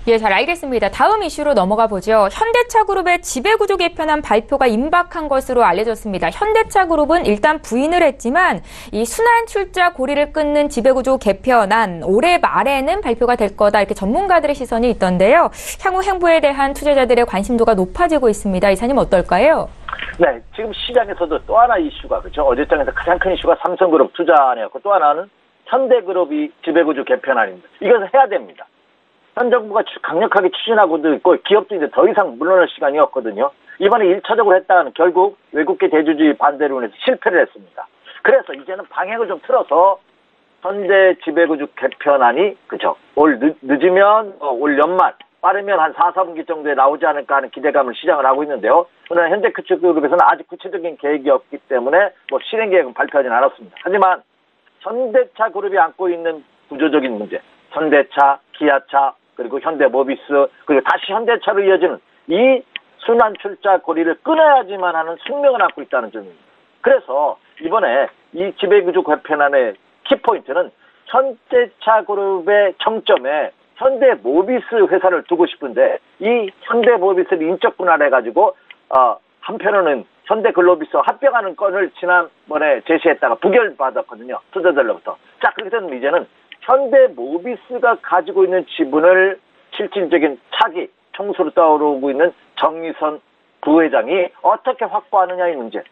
A: 예, 잘 알겠습니다. 다음 이슈로 넘어가 보죠. 현대차 그룹의 지배구조 개편안 발표가 임박한 것으로 알려졌습니다. 현대차 그룹은 일단 부인을 했지만 이 순환 출자 고리를 끊는 지배구조 개편안 올해 말에는 발표가 될 거다 이렇게 전문가들의 시선이 있던데요. 향후 행보에 대한 투자자들의 관심도가 높아지고 있습니다. 이사님 어떨까요?
C: 네, 지금 시장에서도 또 하나 이슈가 그렇죠. 어제장에서 가장 큰 이슈가 삼성그룹 투자안이었고 또 하나는 현대그룹이 지배구조 개편안입니다. 이것을 해야 됩니다. 현 정부가 강력하게 추진하고도 있고 기업도 이제 더 이상 물러날 시간이 없거든요. 이번에 1차적으로 했다가는 결국 외국계 대주주의 반대로 인해서 실패를 했습니다. 그래서 이제는 방향을 좀 틀어서 현대 지배구조 개편안이 그죠. 늦으면 올 연말 빠르면 한 4, 4분기 정도에 나오지 않을까 하는 기대감을 시장을 하고 있는데요. 그러나 현대그룹에서는 아직 구체적인 계획이 없기 때문에 뭐 실행 계획은 발표하지는 않았습니다. 하지만 현대차 그룹이 안고 있는 구조적인 문제, 현대차, 기아차, 그리고 현대모비스, 그리고 다시 현대차로 이어지는 이 순환 출자 고리를 끊어야지만 하는 숙명을 안고 있다는 점입니다. 그래서 이번에 이 지배구조 개편안의 키포인트는 현대차 그룹의 정점에 현대모비스 회사를 두고 싶은데 이 현대모비스를 인적 분할해가지고 한편으로는 현대글로비스와 합병하는 건을 지난번에 제시했다가 부결받았거든요. 투자자들로부터. 자, 그렇게 되면 이제는 현대모비스가 가지고 있는 지분을 실질적인 차기 총수로 떠오르고 있는 정의선 부회장이 어떻게 확보하느냐의 문제.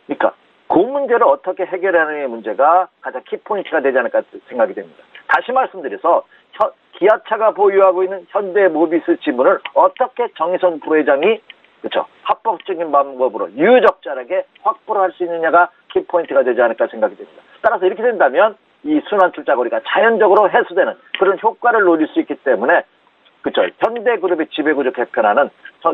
C: 그러니까 그 문제를 어떻게 해결하느냐의 문제가 가장 키포인트가 되지 않을까 생각이 됩니다. 다시 말씀드려서 기아차가 보유하고 있는 현대모비스 지분을 어떻게 정의선 부회장이 그렇죠. 합법적인 방법으로 유유적절하게 확보를 할 수 있느냐가 키포인트가 되지 않을까 생각이 됩니다. 따라서 이렇게 된다면 이 순환 출자 고리가 자연적으로 해소되는 그런 효과를 노릴 수 있기 때문에 그렇죠. 현대그룹의 지배구조 개편안은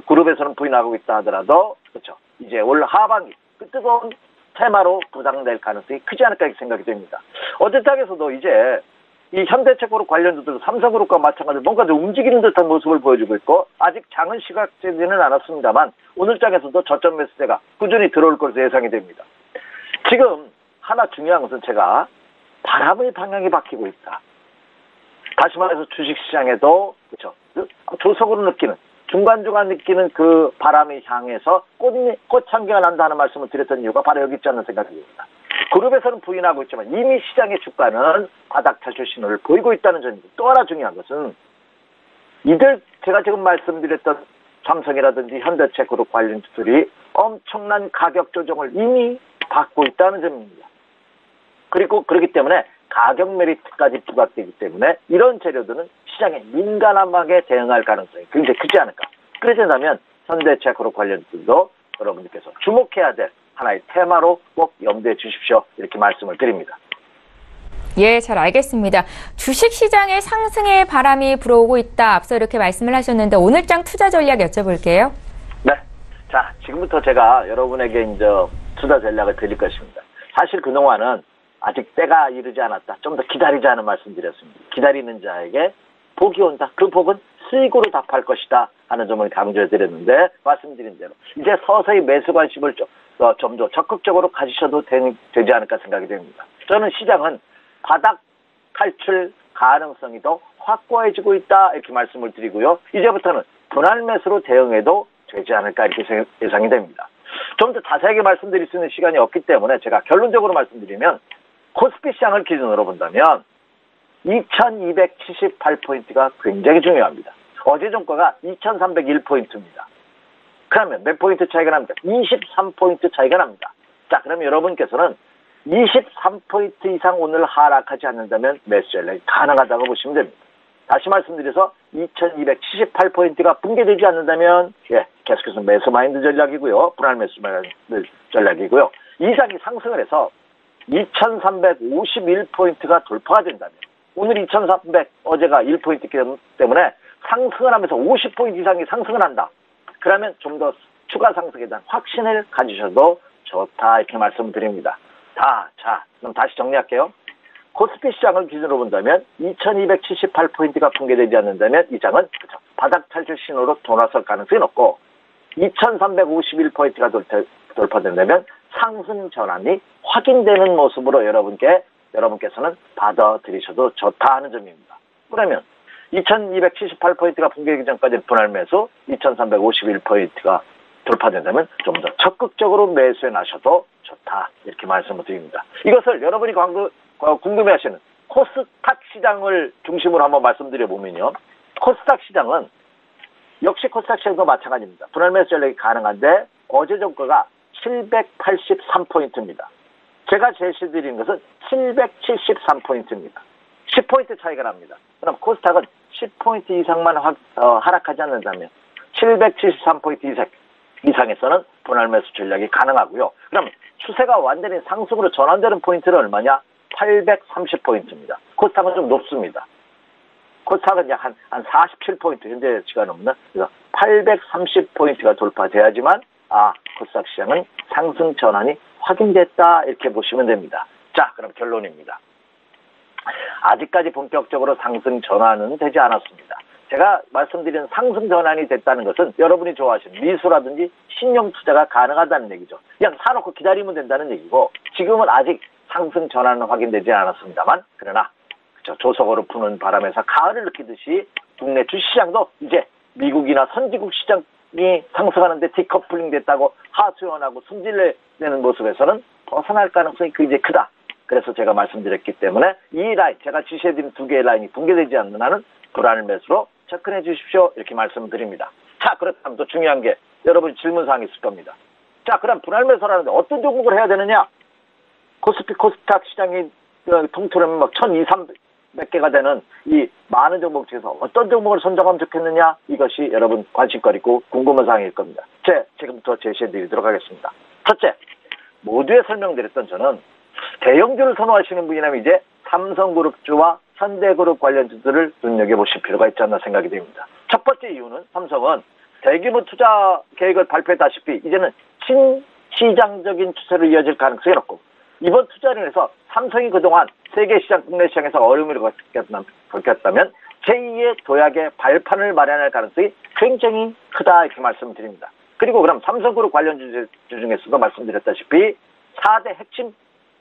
C: 그룹에서는 부인하고 있다 하더라도 그렇죠. 이제 올 하반기 그 뜨거운 테마로 부상될 가능성이 크지 않을까 생각이 됩니다. 어제장에서도 이제 이 현대차그룹 관련주들 삼성그룹과 마찬가지로 뭔가 좀 움직이는 듯한 모습을 보여주고 있고 아직 장은 시각되지는 않았습니다만 오늘 장에서도 저점 매수세가 꾸준히 들어올 것으로 예상이 됩니다. 지금 하나 중요한 것은 제가 바람의 방향이 바뀌고 있다. 다시 말해서 주식시장에도 그렇죠. 조석으로 느끼는 중간중간 느끼는 그 바람이 향해서 꽃향기가 난다는 말씀을 드렸던 이유가 바로 여기 있지 않는 생각입니다. 그룹에서는 부인하고 있지만 이미 시장의 주가는 바닥 탈출 신호를 보이고 있다는 점입니다. 또 하나 중요한 것은 이들 제가 지금 말씀드렸던 삼성이라든지 현대차 그룹 관련주들이 엄청난 가격 조정을 이미 받고 있다는 점입니다. 그리고 그렇기 때문에 가격 메리트까지 부각되기 때문에 이런 재료들은 시장에 민감하게 대응할 가능성이 굉장히 크지 않을까. 그러자면 현대차 그룹 관련주들도 여러분들께서 주목해야 될 하나의 테마로 꼭 염두에 주십시오. 이렇게 말씀을 드립니다.
A: 예, 잘 알겠습니다. 주식시장에 상승의 바람이 불어오고 있다. 앞서 이렇게 말씀을 하셨는데 오늘장 투자 전략 여쭤볼게요.
C: 네. 자, 지금부터 제가 여러분에게 이제 투자 전략을 드릴 것입니다. 사실 그동안은 아직 때가 이르지 않았다. 좀 더 기다리자는 말씀드렸습니다. 기다리는 자에게 복이 온다. 그 복은 수익으로 답할 것이다 하는 점을 강조해드렸는데 말씀드린 대로 이제 서서히 매수 관심을 좀 더 적극적으로 가지셔도 되지 않을까 생각이 됩니다. 저는 시장은 바닥 탈출 가능성이 더 확고해지고 있다 이렇게 말씀을 드리고요. 이제부터는 분할 매수로 대응해도 되지 않을까 이렇게 예상이 됩니다. 좀 더 자세하게 말씀드릴 수 있는 시간이 없기 때문에 제가 결론적으로 말씀드리면 코스피 시장을 기준으로 본다면 2278포인트가 굉장히 중요합니다. 어제 종가가 2301포인트입니다. 그러면 몇 포인트 차이가 납니까? 23포인트 차이가 납니다. 자, 그럼 여러분께서는 23포인트 이상 오늘 하락하지 않는다면 매수 전략이 가능하다고 보시면 됩니다. 다시 말씀드려서 2278포인트가 붕괴되지 않는다면 계속해서 매수 마인드 전략이고요. 분할 매수 마인드 전략이고요. 이상이 상승을 해서 2351포인트가 돌파가 된다면 오늘 2300 어제가 1포인트 때문에 상승을 하면서 50포인트 이상이 상승을 한다. 그러면 좀 더 추가 상승에 대한 확신을 가지셔도 좋다 이렇게 말씀드립니다. 자, 그럼 다시 정리할게요. 코스피 시장을 기준으로 본다면 2278포인트가 붕괴되지 않는다면 이 장은 바닥 탈출 신호로 돌아설 가능성이 높고 2351포인트가 돌파된다면 상승 전환이 확인되는 모습으로 여러분께서는 받아들이셔도 좋다 하는 점입니다. 그러면 2278포인트가 붕괴되기 전까지 분할 매수, 2351포인트가 돌파된다면 좀 더 적극적으로 매수해 나셔도 좋다 이렇게 말씀을 드립니다. 이것을 여러분이 궁금해하시는 코스닥 시장을 중심으로 한번 말씀드려보면요. 코스닥 시장은 역시 코스닥 시장도 마찬가지입니다. 분할 매수 전략이 가능한데 어제 종가가 783포인트입니다. 제가 제시드리는 것은 773포인트입니다. 10포인트 차이가 납니다. 그럼 코스닥은 10포인트 이상만 하락하지 않는다면 773포인트 이상에서는 분할 매수 전략이 가능하고요. 그럼 추세가 완전히 상승으로 전환되는 포인트는 얼마냐? 830포인트입니다. 코스닥은 좀 높습니다. 코스닥은 약 한 47포인트 현재 시간 없는 830포인트가 돌파돼야지만 코스닥 시장은 상승 전환이 확인됐다 이렇게 보시면 됩니다. 자, 그럼 결론입니다. 아직까지 본격적으로 상승 전환은 되지 않았습니다. 제가 말씀드린 상승 전환이 됐다는 것은 여러분이 좋아하시는 미수라든지 신용 투자가 가능하다는 얘기죠. 그냥 사놓고 기다리면 된다는 얘기고 지금은 아직 상승 전환은 확인되지 않았습니다만 그러나 조석으로 부는 바람에서 가을을 느끼듯이 국내 주시장도 이제 미국이나 선진국 시장이 상승하는데 디커플링 됐다고 하소연하고 승질을 내는 모습에서는 벗어날 가능성이 굉장히 크다. 그래서 제가 말씀드렸기 때문에 이 라인, 제가 지시해드린 두 개의 라인이 붕괴되지 않는 한은 불안 매수로 접근해 주십시오. 이렇게 말씀드립니다. 자, 그렇다면 또 중요한 게 여러분 질문사항이 있을 겁니다. 자, 그럼 분할 매수라는데 어떤 종목을 해야 되느냐? 코스닥 시장이 통틀어 막 1,200개가 되는 이 많은 종목 중에서 어떤 종목을 선정하면 좋겠느냐? 이것이 여러분 관심거리고 궁금한 사항일 겁니다. 지금부터 제시해 드리도록 하겠습니다. 첫째, 모두에 설명드렸던 저는 대형주를 선호하시는 분이라면 이제 삼성그룹주와 현대그룹 관련주들을 눈여겨보실 필요가 있지 않나 생각이 됩니다. 첫 번째 이유는 삼성은 대규모 투자 계획을 발표했다시피 이제는 신시장적인 추세로 이어질 가능성이 높고 이번 투자를 해서 삼성이 그동안 세계시장, 국내 시장에서 어려움을 겪었다면 제2의 도약의 발판을 마련할 가능성이 굉장히 크다 이렇게 말씀드립니다. 그리고 그럼 삼성그룹 관련주 중에서도 말씀드렸다시피 4대 핵심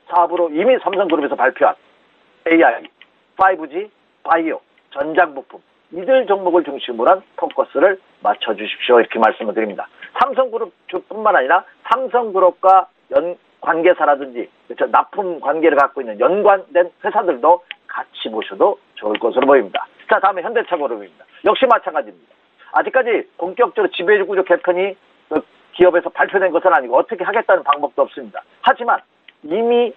C: 사업으로 이미 삼성그룹에서 발표한 AI, 5G, 바이오, 전장부품 이들 종목을 중심으로 한 포커스를 맞춰주십시오 이렇게 말씀을 드립니다. 삼성그룹뿐만 아니라 삼성그룹과 관계사라든지 납품 관계를 갖고 있는 연관된 회사들도 같이 보셔도 좋을 것으로 보입니다. 자, 다음에 현대차그룹입니다. 역시 마찬가지입니다. 아직까지 본격적으로 지배구조 개편이 기업에서 발표된 것은 아니고 어떻게 하겠다는 방법도 없습니다. 하지만 이미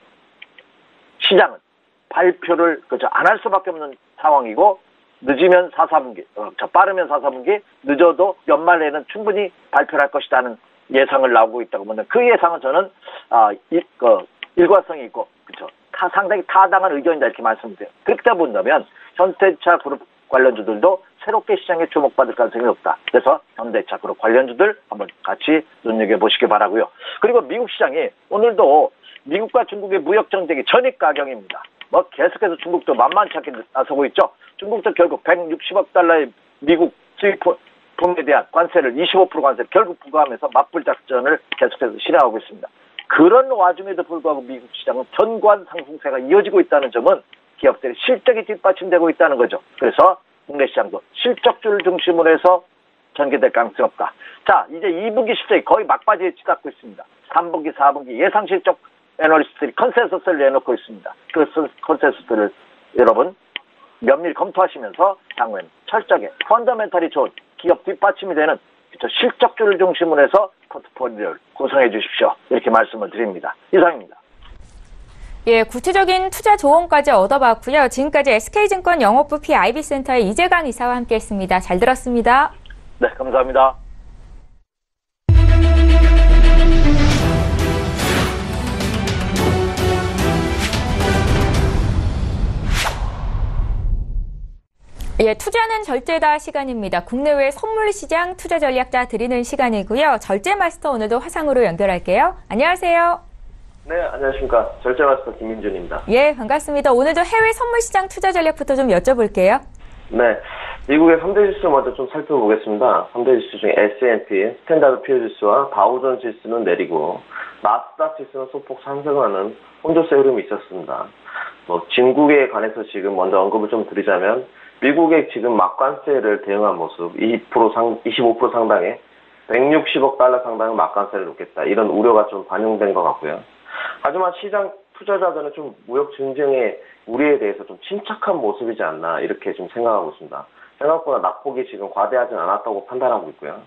C: 시장은 발표를 안 할 수밖에 없는 상황이고 늦으면 4분기, 빠르면 4분기, 늦어도 연말에는 충분히 발표를 할 것이라는 예상을 나오고 있다고 보는데 그 예상은 저는 일관성이 있고 상당히 타당한 의견이다 이렇게 말씀드려요. 그렇게 본다면 현대차 그룹 관련주들도 새롭게 시장에 주목받을 가능성이 높다. 그래서 현대차 그룹 관련주들 한번 같이 눈여겨보시기 바라고요. 그리고 미국 시장이 오늘도 미국과 중국의 무역 전쟁이 전입가경입니다. 계속해서 중국도 만만치 않게 나서고 있죠. 중국도 결국 160억 달러의 미국 수입품에 대한 관세를 25% 관세를 결국 부과하면서 맞불 작전을 계속해서 실행하고 있습니다. 그런 와중에도 불구하고 미국 시장은 견고한 상승세가 이어지고 있다는 점은 기업들의 실적이 뒷받침되고 있다는 거죠. 그래서 국내 시장도 실적주를 중심으로 해서 전개될 가능성이 없다. 자, 이제 2분기 실적이 거의 막바지에 치닫고 있습니다. 3분기, 4분기 예상 실적 애널리스트들이 컨센서스를 내놓고 있습니다. 그 컨센서스를 여러분 면밀히 검토하시면서 향후엔 철저하게 펀더멘탈이 좋은 기업 뒷받침이 되는 실적주를 중심으로 해서 포트폴리오를 구성해 주십시오. 이렇게 말씀을 드립니다. 이상입니다.
A: 예, 구체적인 투자 조언까지 얻어봤고요. 지금까지 SK증권 영업부 PIB센터의 이재강 이사와 함께했습니다. 잘 들었습니다.
C: 네, 감사합니다.
A: 예, 투자는 절제다 시간입니다. 국내외 선물 시장 투자 전략자 드리는 시간이고요. 절제 마스터 오늘도 화상으로 연결할게요. 안녕하세요.
D: 네, 안녕하십니까. 절제마스터 김민준입니다.
A: 예, 반갑습니다. 오늘도 해외 선물 시장 투자 전략부터 좀 여쭤볼게요.
D: 네, 미국의 3대 지수 먼저 좀 살펴보겠습니다. 3대 지수 중에 S&P, 스탠다드 퓨어 지수와 다우존 지수는 내리고 나스닥 지수는 소폭 상승하는 혼조세 흐름이 있었습니다. 중국에 관해서 지금 먼저 언급을 좀 드리자면 미국의 지금 막관세를 대응한 모습 25% 상당의 160억 달러 상당의 막관세를 놓겠다. 이런 우려가 좀 반영된 것 같고요. 하지만 시장 투자자들은 좀 무역 전쟁의 우려에 대해서 좀 침착한 모습이지 않나 이렇게 좀 생각하고 있습니다. 생각보다 낙폭이 지금 과대하진 않았다고 판단하고 있고요.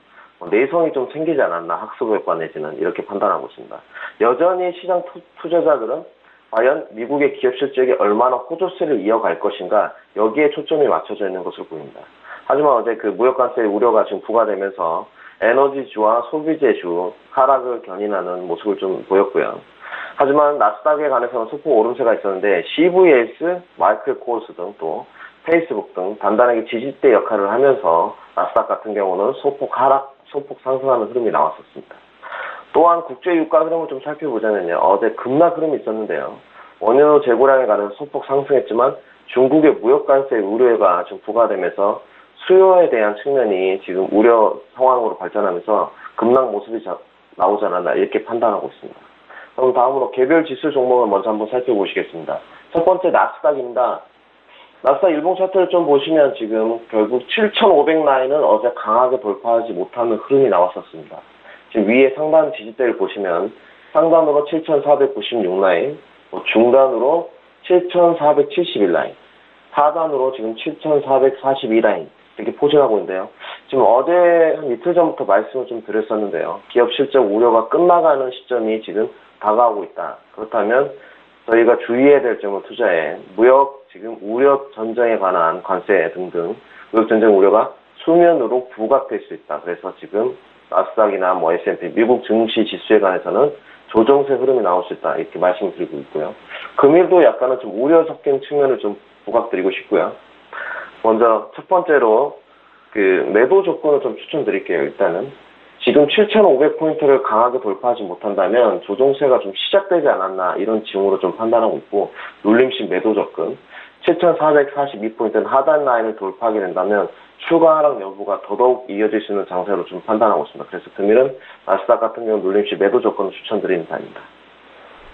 D: 내성이 좀 생기지 않았나 학습효과 내지는 이렇게 판단하고 있습니다. 여전히 시장 투자자들은 과연 미국의 기업 실적이 얼마나 호조세를 이어갈 것인가 여기에 초점이 맞춰져 있는 것으로 보입니다. 하지만 어제 그 무역관세 우려가 지금 부과되면서 에너지주와 소비재주 하락을 견인하는 모습을 좀 보였고요. 하지만 나스닥에 관해서는 소폭 오름세가 있었는데 CVS, 마이클 코어스 등 또 페이스북 등 단단하게 지지대 역할을 하면서 나스닥 같은 경우는 소폭 상승하는 흐름이 나왔었습니다. 또한 국제 유가 흐름을 좀 살펴보자면요. 어제 급락 흐름이 있었는데요. 원유 재고량에 관해서 소폭 상승했지만 중국의 무역관세 우려가 좀 부과되면서 수요에 대한 측면이 지금 우려 상황으로 발전하면서 급락 모습이 나오지 않았나 이렇게 판단하고 있습니다. 그럼 다음으로 개별 지수 종목을 먼저 한번 살펴보시겠습니다. 첫 번째 나스닥입니다. 나스닥 일봉 차트를 좀 보시면 지금 결국 7,500 라인은 어제 강하게 돌파하지 못하는 흐름이 나왔었습니다. 지금 위에 상단 지지대를 보시면 상단으로 7,496 라인, 중단으로 7,471 라인, 하단으로 지금 7,442 라인 이렇게 포진하고 있는데요. 지금 어제 한 이틀 전부터 말씀을 좀 드렸었는데요. 기업 실적 우려가 끝나가는 시점이 지금 다가오고 있다. 그렇다면 저희가 주의해야 될 점은 투자에 무역 지금 우려 전쟁에 관한 관세 등등 무역 전쟁 우려가 수면으로 부각될 수 있다. 그래서 지금 나스닥이나 S&P 미국 증시 지수에 관해서는 조정세 흐름이 나올 수 있다. 이렇게 말씀드리고 있고요. 금일도 약간은 좀 우려 섞인 측면을 좀 부각드리고 싶고요. 먼저 첫 번째로 그 매도 조건을 좀 추천드릴게요. 일단은 지금 7,500포인트를 강하게 돌파하지 못한다면 조정세가 좀 시작되지 않았나 이런 징후로 좀 판단하고 있고 눌림식 매도 접근 7,442포인트는 하단 라인을 돌파하게 된다면 추가 하락 여부가 더더욱 이어질 수 있는 장세로 좀 판단하고 있습니다. 그래서 금일은 나스닥 같은 경우 눌림식 매도 조건을 추천드리는 바입니다.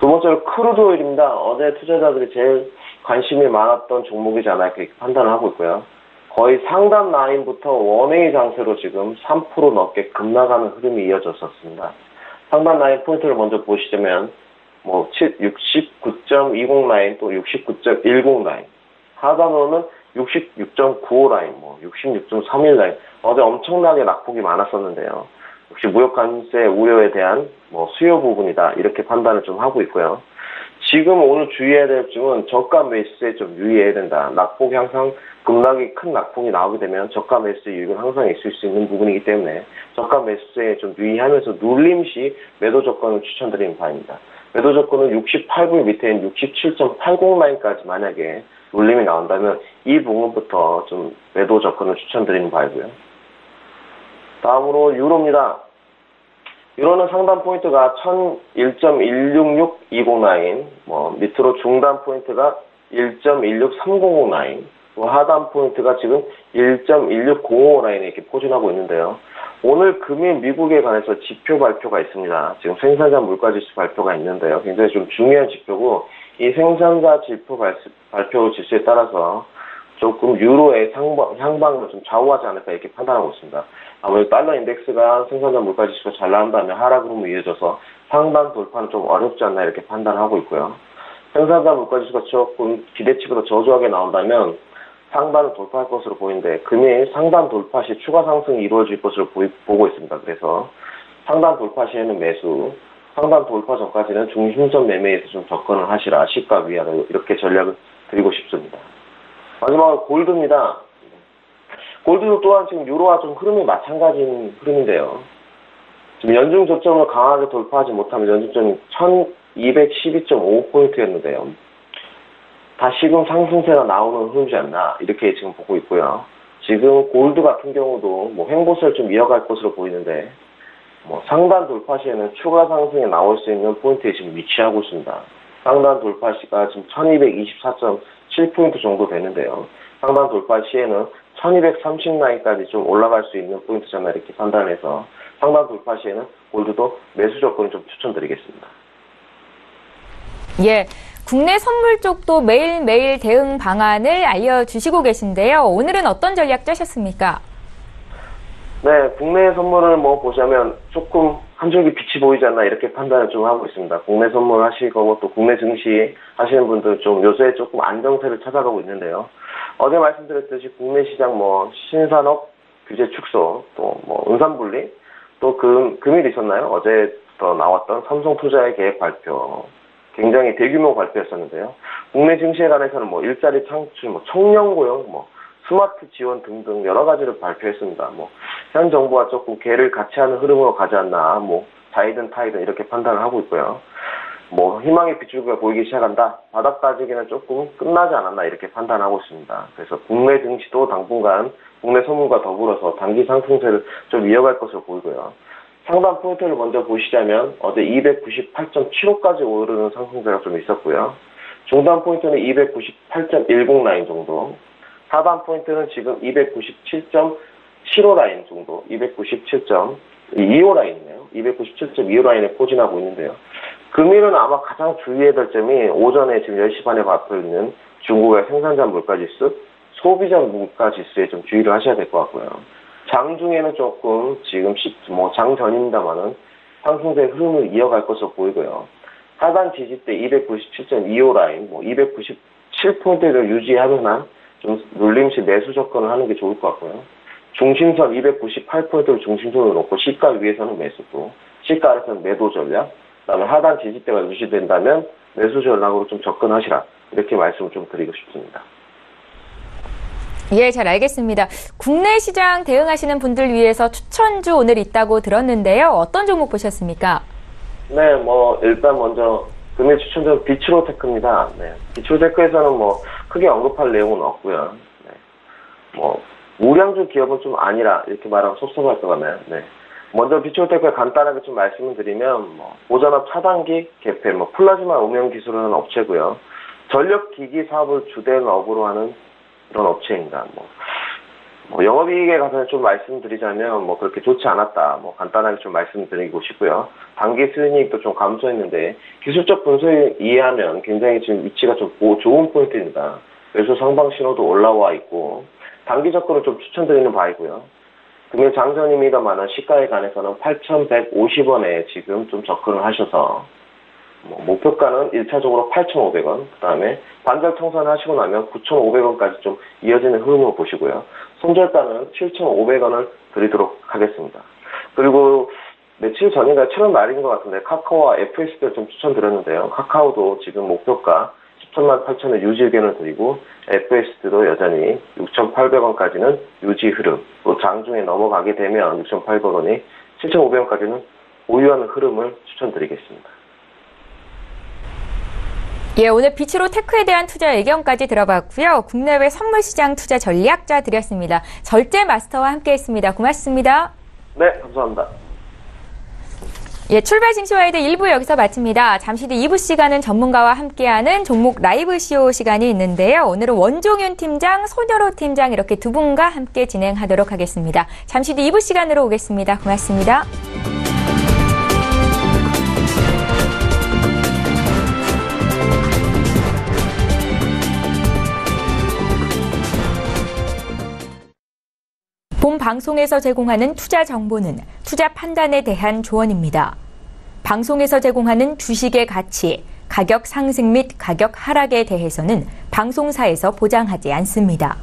D: 두 번째로 크루드 오일입니다. 어제 투자자들이 제일 관심이 많았던 종목이지 않을까 이렇게 판단을 하고 있고요. 거의 상단 라인부터 원웨이 장세로 지금 3% 넘게 급락하는 흐름이 이어졌었습니다. 상단 라인 포인트를 먼저 보시자면 69.20 라인 또 69.10 라인, 하단으로는 66.95 라인, 66.31 라인. 어제 엄청나게 낙폭이 많았었는데요. 역시 무역 관세 우려에 대한 수요 부분이다 이렇게 판단을 좀 하고 있고요. 지금 오늘 주의해야 될 점은 저가 매수에 좀 유의해야 된다. 낙폭이 항상 급락이 큰 낙폭이 나오게 되면 저가 매수 유익은 항상 있을 수 있는 부분이기 때문에 저가 매수에 좀 유의하면서 눌림시 매도 조건을 추천드리는 바입니다. 매도 조건은 68불 밑에인 67.80 라인까지 만약에 눌림이 나온다면 이 부분부터 좀 매도 조건을 추천드리는 바이고요. 다음으로 유로는 상단 포인트가 1,1.16620 라인, 밑으로 중단 포인트가 1.16300 라인, 하단 포인트가 지금 1.1605 라인에 이렇게 포진하고 있는데요. 오늘 금일 미국에 관해서 지표 발표가 있습니다. 지금 생산자 물가지수 발표가 있는데요. 굉장히 좀 중요한 지표고 이 생산자 지표 발표 지수에 따라서 조금 유로의 향방으로 좀 좌우하지 않을까 이렇게 판단하고 있습니다. 아무래도 달러 인덱스가 생산자 물가지수가 잘 나온다면 하락 흐름으로 이어져서 상단 돌파는 좀 어렵지 않나 이렇게 판단하고 있고요. 생산자 물가지수가 조금 기대치보다 저조하게 나온다면 상단을 돌파할 것으로 보이는데 금일 상단 돌파 시 추가 상승이 이루어질 것으로 보고 있습니다. 그래서 상단 돌파 시에는 매수, 상단 돌파 전까지는 중심선 매매에서 좀 접근을 하시라. 시가 위아래로 이렇게 전략을 드리고 싶습니다. 마지막으로 골드입니다. 골드도 또한 지금 유로와 좀 흐름이 마찬가지인 흐름인데요. 지금 연중 저점을 강하게 돌파하지 못하면 연중점이 1212.5포인트였는데요. 다시금 상승세가 나오는 흐름이지 않나 이렇게 지금 보고 있고요. 지금 골드 같은 경우도 뭐 횡보세를 좀 이어갈 것으로 보이는데 뭐 상단 돌파 시에는 추가 상승이 나올 수 있는 포인트에 지금 위치하고 있습니다. 상단 돌파 시가 지금 1224.7포인트 정도 되는데요. 상단 돌파 시에는 1230라인까지 좀 올라갈 수 있는 포인트잖아 이렇게 판단해서 상단 돌파 시에는 골드도 매수 조건을 좀 추천드리겠습니다.
A: 예. 국내 선물 쪽도 매일매일 대응 방안을 알려주시고 계신데요. 오늘은 어떤 전략 짜셨습니까?
D: 네, 국내 선물을 뭐 보자면 조금 한 줄기 빛이 보이지 않나 이렇게 판단을 좀 하고 있습니다. 국내 선물 하시고 또 국내 증시 하시는 분들 좀 요새 조금 안정세를 찾아가고 있는데요. 어제 말씀드렸듯이 국내 시장 뭐 신산업 규제 축소 또 뭐 은산분리 또 금일 있었나요? 어제부터 나왔던 삼성투자의 계획 발표. 굉장히 대규모 발표였었는데요. 국내 증시에 관해서는 뭐 일자리 창출, 뭐 청년 고용, 뭐 스마트 지원 등등 여러 가지를 발표했습니다. 뭐 현 정부와 조금 궤를 같이 하는 흐름으로 가지 않나, 뭐 자이든 타이든 이렇게 판단을 하고 있고요. 뭐 희망의 빗줄기가 보이기 시작한다. 바닥 빠지기는 조금 끝나지 않았나 이렇게 판단하고 있습니다. 그래서 국내 증시도 당분간 국내 선물과 더불어서 단기 상승세를 좀 이어갈 것으로 보이고요. 상단 포인트를 먼저 보시자면 어제 298.75까지 오르는 상승세가 좀 있었고요. 중단 포인트는 298.10 라인 정도, 하단 포인트는 지금 297.75 라인 정도, 297.25 라인이네요. 297.25 라인에 포진하고 있는데요. 금일은 아마 가장 주의해야 될 점이 오전에 지금 10시 반에 발표 있는 중국의 생산자 물가지수, 소비자 물가지수에 좀 주의를 하셔야 될 것 같고요. 장중에는 조금 지금 뭐 장 전입니다만은 상승세 흐름을 이어갈 것으로 보이고요. 하단 지지대 297.25 라인, 뭐 297포인트를 유지하는 좀 눌림시 매수 접근을 하는 게 좋을 것 같고요. 중심선 298포인트를 중심선으로 놓고 시가 위에서는 매수고 시가 아래서는 매도 전략, 그다음에 하단 지지대가 유지된다면 매수 전략으로 좀 접근하시라 이렇게 말씀을 좀 드리고 싶습니다.
A: 예, 잘 알겠습니다. 국내 시장 대응하시는 분들 위해서 추천주 오늘 있다고 들었는데요. 어떤 종목 보셨습니까?
D: 네, 뭐 일단 먼저 금일 추천주는 비츠로테크입니다. 네, 비츠로테크에서는 뭐 크게 언급할 내용은 없고요. 네, 뭐 우량주 기업은 좀 아니라 이렇게 말하면 섭섭할 것 같나요? 네. 먼저 비츠로테크에 간단하게 좀 말씀을 드리면 뭐 보전압 차단기 개폐, 뭐 플라즈마 음영 기술을 하는 업체고요. 전력 기기 사업을 주된 업으로 하는 그런 업체입니다. 뭐 영업이익에 가서 좀 말씀드리자면 뭐 그렇게 좋지 않았다. 뭐 간단하게 좀 말씀드리고 싶고요. 단기 수익률도 좀 감소했는데 기술적 분석을 이해하면 굉장히 지금 위치가 좀 좋은 포인트입니다. 매수 상방 신호도 올라와 있고 단기 접근을 좀 추천드리는 바이고요. 금일 장전입니다만은 시가에 관해서는 8,150원에 지금 좀 접근을 하셔서 뭐 목표가는 1차적으로 8,500원, 그 다음에 반절 청산하시고 나면 9,500원까지 좀 이어지는 흐름을 보시고요. 손절가는 7,500원을 드리도록 하겠습니다. 그리고 며칠 전인가 7월 말인 것 같은데 카카오와 FS를 좀 추천드렸는데요. 카카오도 지금 목표가 10만 8천원 유지 의견을 드리고 FS도 여전히 6,800원까지는 유지 흐름, 또 장중에 넘어가게 되면 6,800원이 7,500원까지는 보유하는 흐름을 추천드리겠습니다.
A: 예, 오늘 비츠로테크에 대한 투자 의견까지 들어봤고요. 국내외 선물시장 투자 전략자 드렸습니다. 절제 마스터와 함께했습니다. 고맙습니다.
D: 네, 감사합니다.
A: 예, 출발 증시와이드 1부 여기서 마칩니다. 잠시 뒤 2부 시간은 전문가와 함께하는 종목 라이브 쇼 시간이 있는데요. 오늘은 원종윤 팀장, 손여로 팀장 이렇게 두 분과 함께 진행하도록 하겠습니다. 잠시 뒤 2부 시간으로 오겠습니다. 고맙습니다. 본 방송에서 제공하는 투자 정보는 투자 판단에 대한 조언입니다. 방송에서 제공하는 주식의 가치, 가격 상승 및 가격 하락에 대해서는 방송사에서 보장하지 않습니다.